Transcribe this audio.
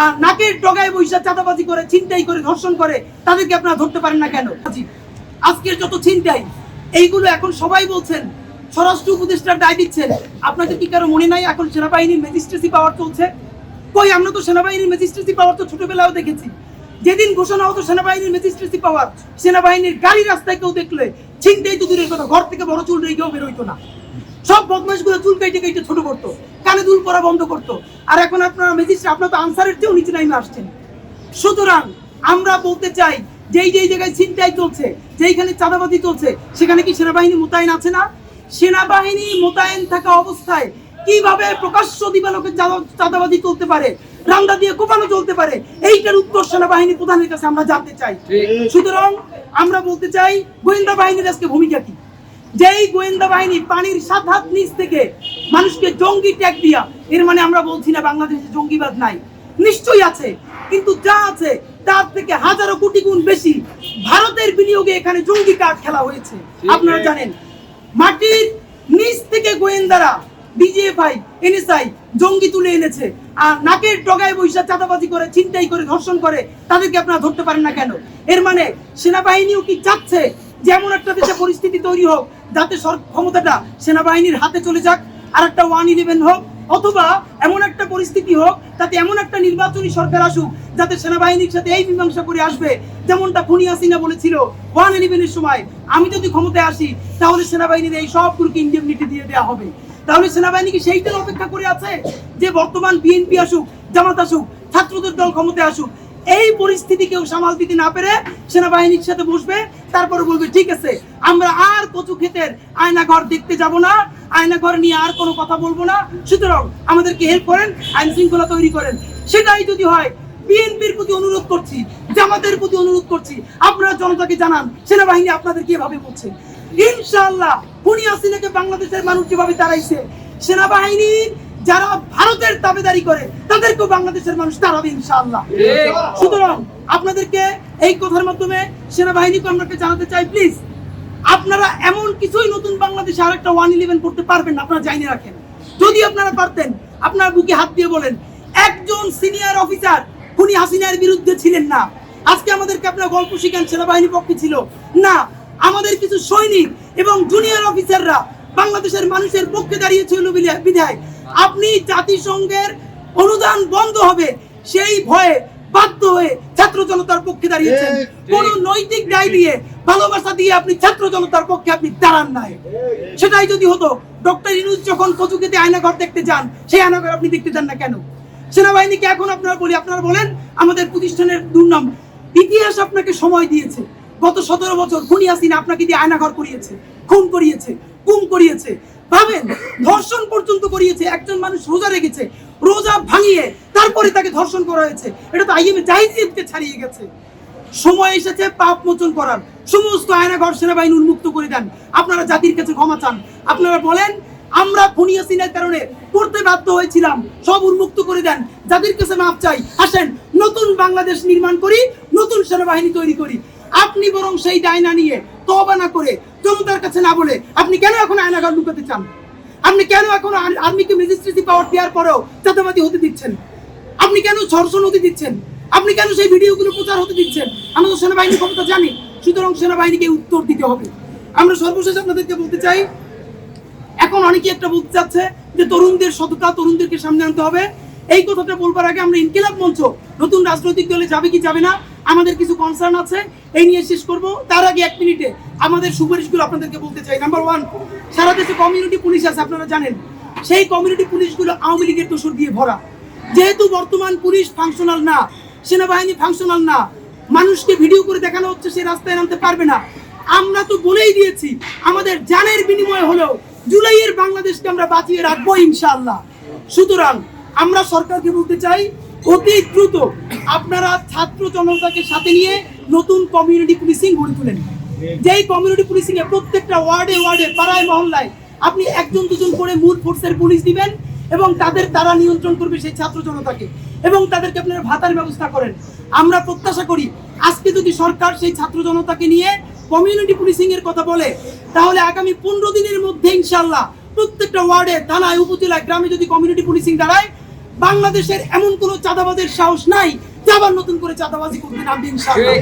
আর নাকের ডগায় বৈশা চাঁদাবাজি করে, ছিনতাই করে, ধর্ষণ করে, তাদেরকে আপনারা ধরতে পারেন না কেন? আজকের যত ছিনতাই এইগুলো এখন সবাই বলছেন, স্বরাষ্ট্র উপদেষ্টার দায় দিচ্ছেন। আপনাদের কি কারো মনে নাই এখন সেনাবাহিনীর ম্যাজিস্ট্রেসি পাওয়ার চলছে? কই, আমরা তো সেনাবাহিনীর ম্যাজিস্ট্রেসি পাওয়ার তো ছোটবেলাও দেখেছি। যেদিন ঘোষণা হতো সেনাবাহিনীর ম্যাজিস্ট্রেসি পাওয়ার, সেনাবাহিনীর গাড়ি রাস্তায় কেউ দেখলে ছিনতাই তো দূরের কথা, ঘর থেকে বড় চুল রেখেও বেরোইতো না। সব বদমাইশগুলো চুল কেটে কেটে ছোট করতো, কানে দুল পরা বন্ধ করতো। আর এখন আপনারা ম্যাজিস্ট্রেট, আপনারা তো আনসারের চেয়েও নিচে নামে আসছেন। সুতরাং আমরা বলতে চাই, যেই জায়গায় ছিনতাই চলছে, যেইখানে চাঁদাবাজি চলছে, সেখানে কি সেনাবাহিনী মোতায়েন আছে না? সেনাবাহিনী মোতায়েন থাকা অবস্থায় কিভাবে প্রকাশ্য দিবালোকে চাঁদাবাজি চলতে পারে, রান্না দিয়ে কোপানো চলতে পারে? এইটার উত্তর সেনাবাহিনী প্রধানের কাছে আমরা জানতে চাই। সুতরাং আমরা বলতে চাই, গোয়েন্দা বাহিনীর আজকে ভূমিকা কি? যেই গোয়েন্দা বাহিনী পানির 7 হাত নিচ থেকে মানুষকে জঙ্গি ট্যাগ দিয়া, এর মানে আমরা বলছি না বাংলাদেশে জঙ্গিবাদ নাই, নিশ্চয়ই আছে, কিন্তু যা আছে তার থেকে হাজারো কোটি গুণ বেশি ভারতের বিনিয়োগে এখানে জঙ্গি কার্ড খেলা হয়েছে। আপনারা জানেন, মাটির নিচ থেকে গোয়েন্দারা, ডিজিএফআই, এনএসআই জঙ্গি তুলে এনেছে। আর নাকের ডগায় বৈশা চাঁদাবাজি করে, ছিনতাই করে, ধর্ষণ করে, তাদেরকে আপনারা ধরতে পারেন না কেন? এর মানে সেনাবাহিনীও কি চাচ্ছে যে এমন একটা দেশে পরিস্থিতি তৈরি হোক যাতে ক্ষমতাটা সেনাবাহিনীর হাতে চলে যাক, আর একটা 111 হোক, অথবা এমন একটা পরিস্থিতি হোক তাতে এমন একটা নির্বাচনী সরকার আসুক যাতে সেনাবাহিনীর সাথে এই মীমাংসা করে আসবে, যেমনটা খুনি হাসিনা বলেছিল 111 এর সময়, আমি যদি ক্ষমতায় আসি তাহলে সেনাবাহিনীর এই সবগুলোকে ইন্ডেমনিটি দিয়ে দেওয়া হবে। তাহলে সেনাবাহিনী কি সেইটার অপেক্ষা করে আছে যে বর্তমান বিএনপি আসুক, জামাত আসুক, ছাত্রদের দল ক্ষমতায় আসুক, এই পরিস্থিতি কেউ সামাল দিতে না পেরে সেনাবাহিনীর সাথে বসবে, তারপরে বলবে ঠিক আছে আমরা আর কচু ক্ষেতের আয়নাঘর দেখতে যাব না, আয়নাঘর নিয়ে আর কোনো কথা বলবো না, সুতরাং আমাদেরকে হেল্প করেন, আইন শৃঙ্খলা তৈরি করেন। সেটাই যদি হয়, বিএনপির প্রতি অনুরোধ করছি, জামাতের প্রতি অনুরোধ করছি, আপনারা জনতাকে জানান সেনাবাহিনী আপনাদের কিভাবে বলছে। ইনশাআল্লাহ খুনি হাসিনাকে বাংলাদেশের মানুষ যেভাবে তাড়াইছে, সেনাবাহিনীর যারা ভারতের দাবিদারি করে তাদেরকেও বাংলাদেশের মানুষ তাড়াবে ইনশাআল্লাহ। সুতরাং আপনাদেরকে এই কথার মাধ্যমে সেনাবাহিনীকে আমরা জানাতে চাই, প্লিজ আপনারা এমন কিছুই নতুন বাংলাদেশে আরেকটা 111 করতে পারবেন না, আপনারা জানিয়ে রাখেন। যদি আপনারা পারতেন, আপনারা বুকে হাত দিয়ে বলেন একজন সিনিয়র অফিসার খুনি হাসিনার বিরুদ্ধে ছিলেন না, আজকে আমাদেরকে আপনারা গল্প শিখান সেনাবাহিনীর পক্ষে ছিল না। আমাদের কিছু সৈনিক এবং জুনিয়র অফিসাররা বাংলাদেশের মানুষের পক্ষে দাঁড়িয়েছিল বিধায় আপনি জাতিসংঘের অনুদান বন্ধ হবে সেই ভয়ে বাধ্য হয়ে ছাত্র জনতার পক্ষে দাঁড়িয়েছেন। কোন নৈতিক দায় দিয়ে, ভালোবাসা দিয়ে আপনি ছাত্র জনতার পক্ষে আপনি দাঁড়ান নাই। সেটাই যদি হতো, ডক্টর ইউনূস যখন কচুকেতে আয়নাঘর দেখতে যান, সেই আয়নাঘর আপনি দেখতে যান না কেন? সেনাবাহিনীকে এখন আপনারা বলেন আমাদের প্রতিষ্ঠানের দুর্নাম। ইতিহাস আপনাকে সময় দিয়েছে, গত 17 বছর খুনি হাসিনা আপনাকে দিয়ে আয়নাঘর করিয়েছে, খুন করিয়েছে, গুম করিয়েছে, ভাবেন ধর্ষণ পর্যন্ত করিয়েছে। একজন মানুষ রোজা রেখেছে, রোজা ভাঙিয়ে তারপরে তাকে ধর্ষণ করা হয়েছে। এটা তো আইএমএ জাহিলিয়াতকে ছাড়িয়ে গেছে। সময় এসেছে পাপ মোচন করার, সমস্ত আয়নাঘর সেনাবাহিনী উন্মুক্ত করে দেন। আপনারা জাতির কাছে ক্ষমা চান, আপনারা বলেন আমরা খুনি হাসিনার কারণে করতে বাধ্য হয়েছিলাম, সব উন্মুক্ত করে দেন, জাতির কাছে মাপ চাই, আসেন নতুন বাংলাদেশ নির্মাণ করি, নতুন সেনাবাহিনী তৈরি করি। আপনি বরং সেই দায় না নিয়ে, তওবা না করে, জনতার কাছে না বলে আপনি কেন এখন আয়নাঘর লুকাতে চান? আপনি কেন এখন আর্মিকে ম্যাজিস্ট্রেসি পাওয়ার দেওয়ার পরেও চাঁদাবাজি হতে দিচ্ছেন? আপনি কেন ধর্ষণ হতে দিচ্ছেন? আপনি কেন সেই ভিডিওগুলো প্রচার হতে দিচ্ছেন? আমরা তো সেনাবাহিনীর ক্ষমতা জানি, সুতরাং সেনাবাহিনীকে উত্তর দিতে হবে। আমরা সর্বশেষ আপনাদেরকে বলতে চাই, এখন অনেকে একটা বলতে চাচ্ছে যে তরুণদের সততা, তরুণদেরকে সামনে আনতে হবে। এই কথাটা বলবার আগে আমরা ইনকিলাব মঞ্চ নতুন রাজনৈতিক দলে যাবে কি যাবে না, আমাদের কিছু কনসার্ন আছে, এই নিয়ে শেষ করব। তার আগে 1 মিনিটে আমাদের সুপারিশগুলো আপনাদেরকে বলতে চাই। নাম্বার 1, সারা দেশে কমিউনিটি পুলিশ আছে, আপনারা জানেন। সেই কমিউনিটি পুলিশগুলো আওয়ামী লীগের দোসর দিয়ে ভরা। যেহেতু বর্তমান পুলিশ ফাংশনাল না, সেনাবাহিনী ফাংশনাল না, মানুষকে ভিডিও করে দেখানো হচ্ছে সে রাস্তায় নামতে পারবে না। আমরা তো বলেই দিয়েছি আমাদের জানের বিনিময় হলেও জুলাইয়ের বাংলাদেশকে আমরা বাঁচিয়ে রাখবো ইনশাআল্লাহ। সুতরাং আমরা সরকারকে বলতে চাই, অতি দ্রুত আপনারা ছাত্র জনতাকে সাথে নিয়ে নতুন কমিউনিটি পুলিশিং গড়ে তুলেন। যেই কমিউনিটি পুলিশিং এ প্রত্যেকটা ওয়ার্ডে ওয়ার্ডে, পাড়ায় মহল্লায় আপনি 1-2 করে মূল ফোর্সের পুলিশ দিবেন এবং তারা নিয়ন্ত্রণ করবে সেই ছাত্র জনতাকে, এবং তাদেরকে আপনারা ভাতার ব্যবস্থা করেন। আমরা প্রত্যাশা করি আজকে যদি সরকার সেই ছাত্র জনতাকে নিয়ে কমিউনিটি পুলিশিং এর কথা বলে, তাহলে আগামী 15 দিনের মধ্যে ইনশাআল্লাহ প্রত্যেকটা ওয়ার্ডে, থানায়, উপজেলায়, গ্রামে যদি কমিউনিটি পুলিশিং দাঁড়ায়, বাংলাদেশের এমন কোনো চাঁদাবাজের সাহস নাই যে আবার নতুন করে চাঁদাবাজি করতে নামবে ইনশাআল্লাহ।